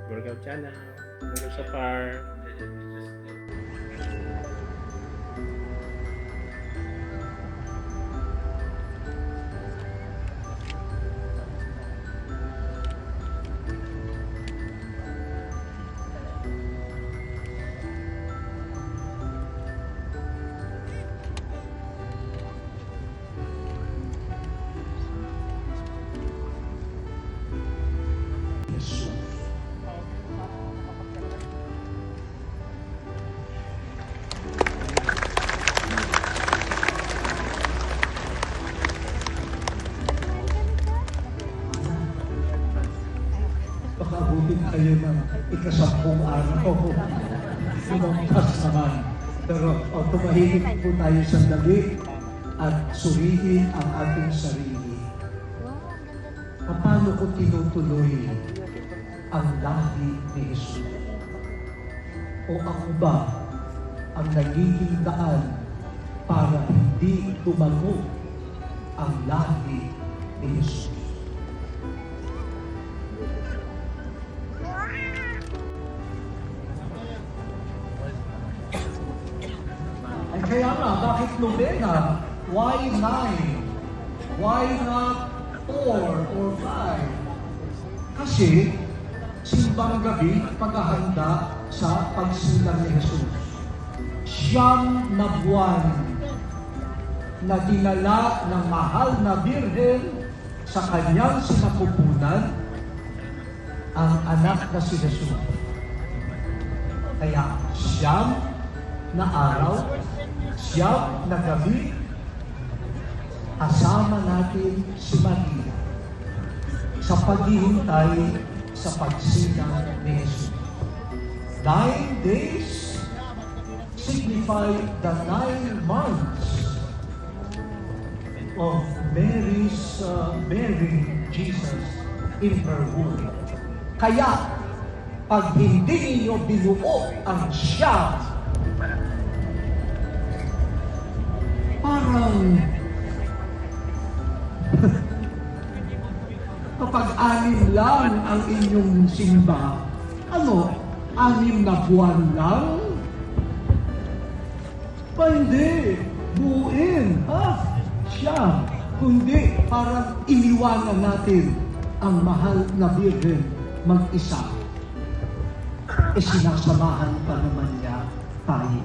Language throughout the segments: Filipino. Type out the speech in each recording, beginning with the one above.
Workout channel. Workout sa farm. Pakabutin kayo ng ikasampung araw. Sinampas naman. Pero tumahimik po tayo sandali at surihin ang ating sarili. Paano ko tinutuloy ang lahi ni Jesus? O ako ba ang nagiging daan para hindi tumago ang lahi ni Jesus? Ay kaya nga, bakit nobena? Why 9? Why not 4 or 5? Kasi, simbang gabi, paghahanda sa pagsilang ni Jesus. Siyam na buwan na dinala ng mahal na birhen sa kanyang sinapupunan ang anak na si Jesus. Kaya, siyam na araw, siyam na gabi, kasama natin si Maria sa paghihintay sa pagsilang ni Jesus. 9 days signify the 9 months of Mary's bearing Jesus in her womb. Kaya, pag hindi niyo binuo ang siyam, parang kapag 6 lang ang inyong simba, 6 na buwan lang? Pa hindi, buuin, siya. Kundi parang iniwanan natin ang mahal na Birhen mag-isa. Sinasamahan pa naman niya tayo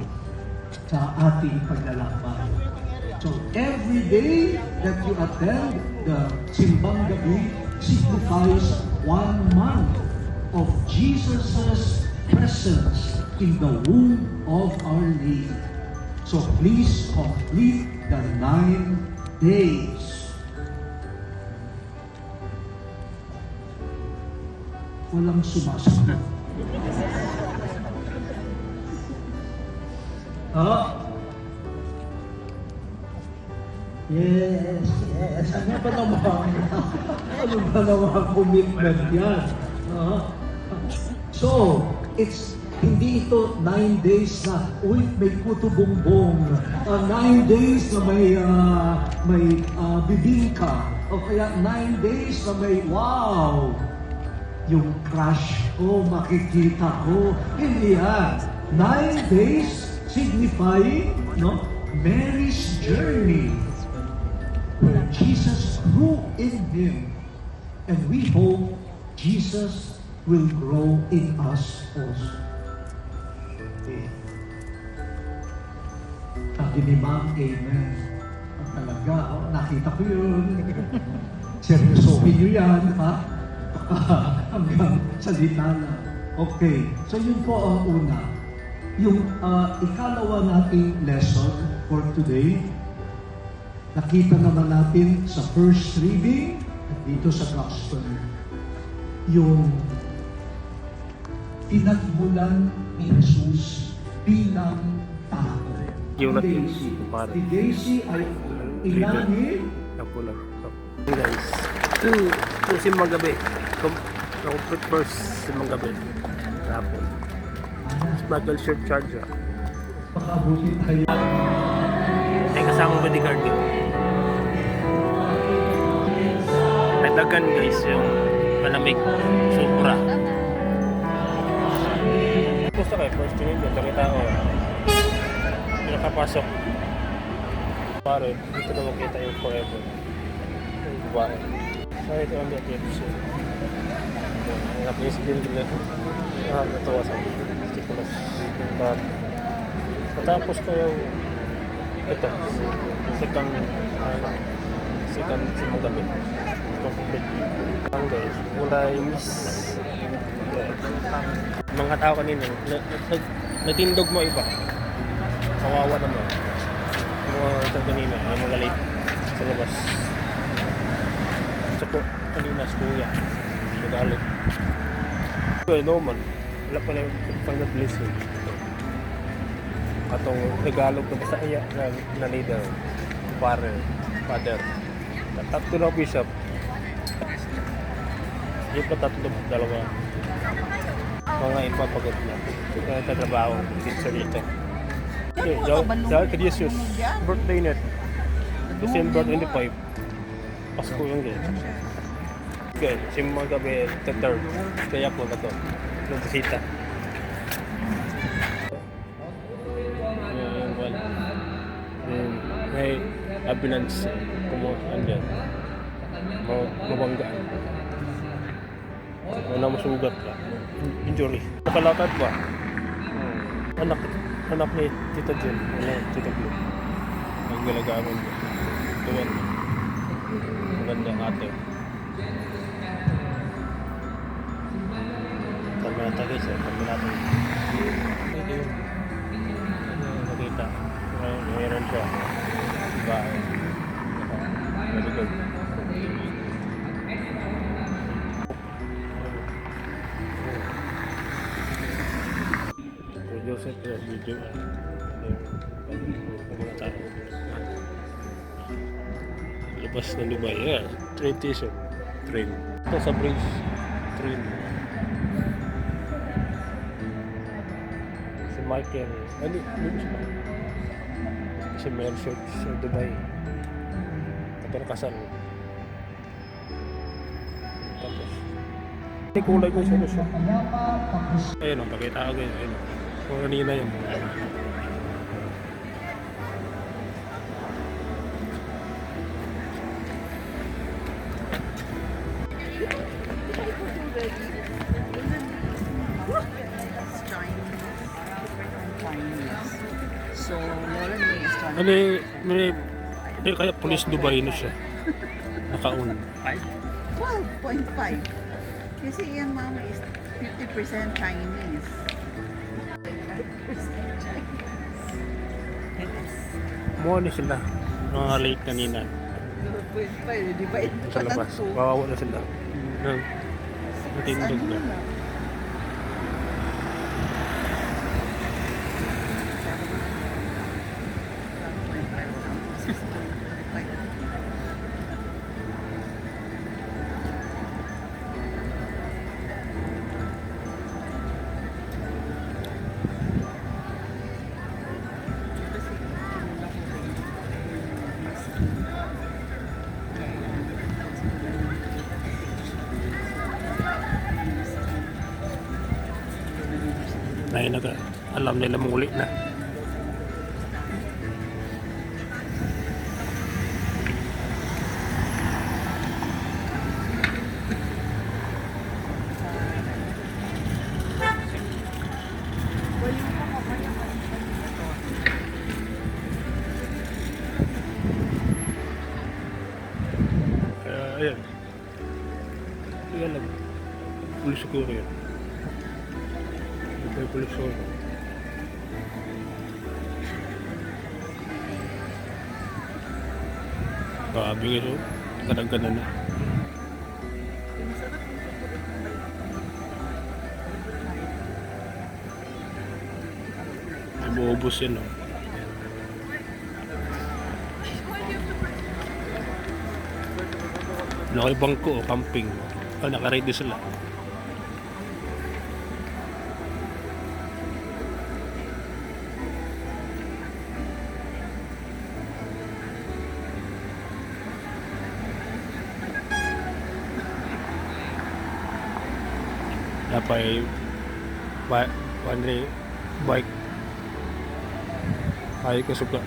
sa ating paglalakbay. So every day that you attend the Simbang Gabi signifies 1 month of Jesus' presence in the womb of Our Lady. So please complete the 9 days. Walang sumasagot. Yes. Ano ba naman commitment yan? So, hindi ito 9 days na, may kuto-bongbong. 9 days na may bibingka. O kaya 9 days na may, wow! Yung crush ko, makikita ko. Hindi yan. 9 days signifying, Mary's journey, where Jesus grew in him, and we hope Jesus will grow in us also. Okay. Sabi ni Ma'am, amen. Ang talaga, nakita ko yun. Seryosohin nyo yan, hanggang salita na. Okay, so yun po ang una. Yung ikalawa nating lesson for today, nakita naman natin sa first reading at dito sa Gospel, yung tinagmulan ni Jesus bilang tao. Yung Si Daisy ay ilalim. Hey guys, ito Simbang Gabi. Complete first Simbang Gabi. Tapos, Smuggle shirt charger. Pakabuti tayo. May kasamang bodyguard yun. Nagdagan guys yung malamig. Sobra. Siyempre, first thing yun, itong tao. Nakapasok. Pare, dito na makita yung forever. Yung babae. So, ito ang episode. Ang napis din nila. Natuwa sa stipulas. Patapos ko yung ito. Second simong gabi. Complete. Ang guys, mula yung miss. Mga tao kanina, natindog mo iba. Kawawa naman. Mga ito kanina, ay mga late sa labas. Sa po, kanina sa kuya. Nagalit. No man, wala pa na yung pang-blessing. Katong Tagalog na Bisaya na leader. Father. Tatlo na bishop. Yung pa tatlo, dalawa. Mga ipapagod na. Kaya tatrabaho, teacher dito. Okay, dahil kay Jesus, birthday net. December 25. Pasko yung gano'n. Okay, simang gabi, third. Kaya ko na to. Yung bisita. May ambulance kumuhaan dyan. Mabanggaan. Wala masugat ka. Injury. Nakalakad ba? Anak ni Tita Jen. Tita Blue. Ang galagamon mo. Tuwan mo. Magandang ate. Sabi natin guys, sabi natin. Ito yung nakita. Mayroon siya. Bahay. Very good. Joseph video labas ng Dubai. Yeah, train station. Train. Ito sa bridge. Train. Si Michael. Ano siya? Si Mel Church sa Dubai. Kapag kasal. Tapos. Hindi kulay ko siya. Ayun o, pakita ko yun. Ayun o. Kung kanina yun. So, meron may Estonia. May kaya police Dubai na siya. Nakaun. 12.5. Kasi yan mama is 50% Chinese. 50% Chinese. Mukha na sila. Mga late kanina. 12.5. Di ba ito Sa labas. pa Kawawa na sila. Matindog na. Na alam nila muli na. Ayan. Ayan lang. Pulis siguro yun. May pulis siguro. Grabe nga yun. Kadang-kadang na. Ibuubos yan, no? Nakibangko o camping. Nakaready sila. Dapat bike. Ay ko suka.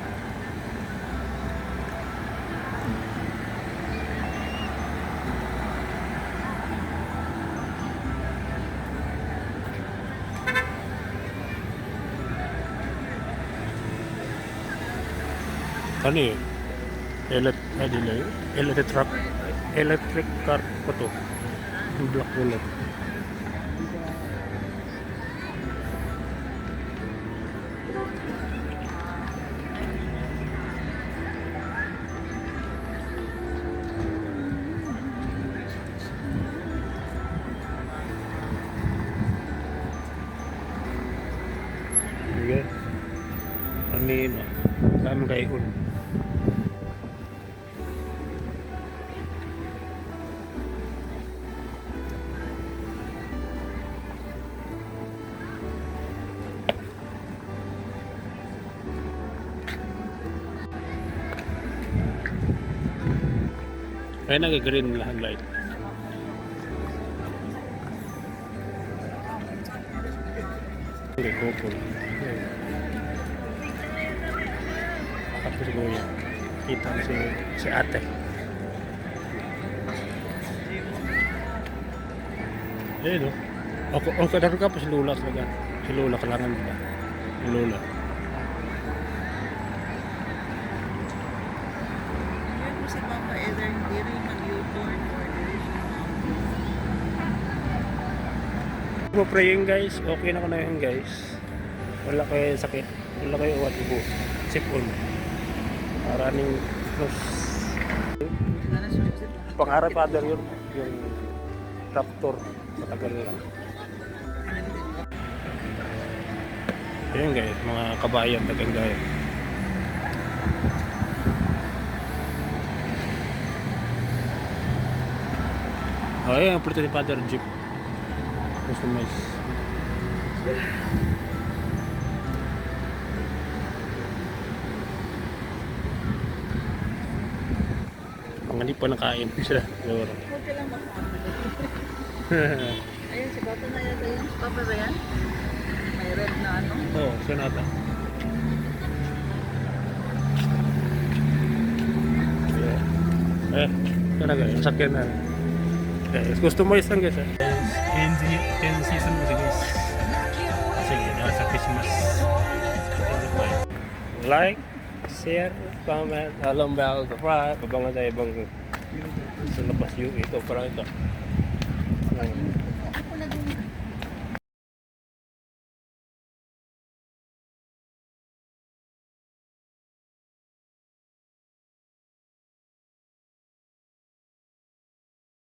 Ano yun? Electric car pa to. Yung black bullet. Sige. Amin. Saan kayo kun? Kaya nag-green lang light. Okay, couple. Tapos si Kuya. Kita si ate. Eh, no? Ako kadaro ka pa si Lula talaga. Si Lula kailangan ba? Si Lula. Ngayon mo si Mama Eder, hindi rin mag-U-turn or Praying guys, okay na ko na yun guys. Wala kayo sakit, wala kayo uwat ubo. Sipon. Maraming close. Pangarap father yun, yung raptor. Matagal lang. Ayun guys, mga kabayan, tagang gaya. Oh, ayun, ang plito ni Father Jeep. Customize. Ang hindi pa nakain sila. Huwag ka lang Ayun, si Papa na yata yun. Si Papa ba yan? May red na ano. Oo, siya nata. Talaga, yung sakyan na. Guys, customize lang guys. In season mo guys. Sige, sa Christmas. Like, share, comment, alam bell, subscribe. Abangan tayo ibang sa labas yung ito. Parang ito.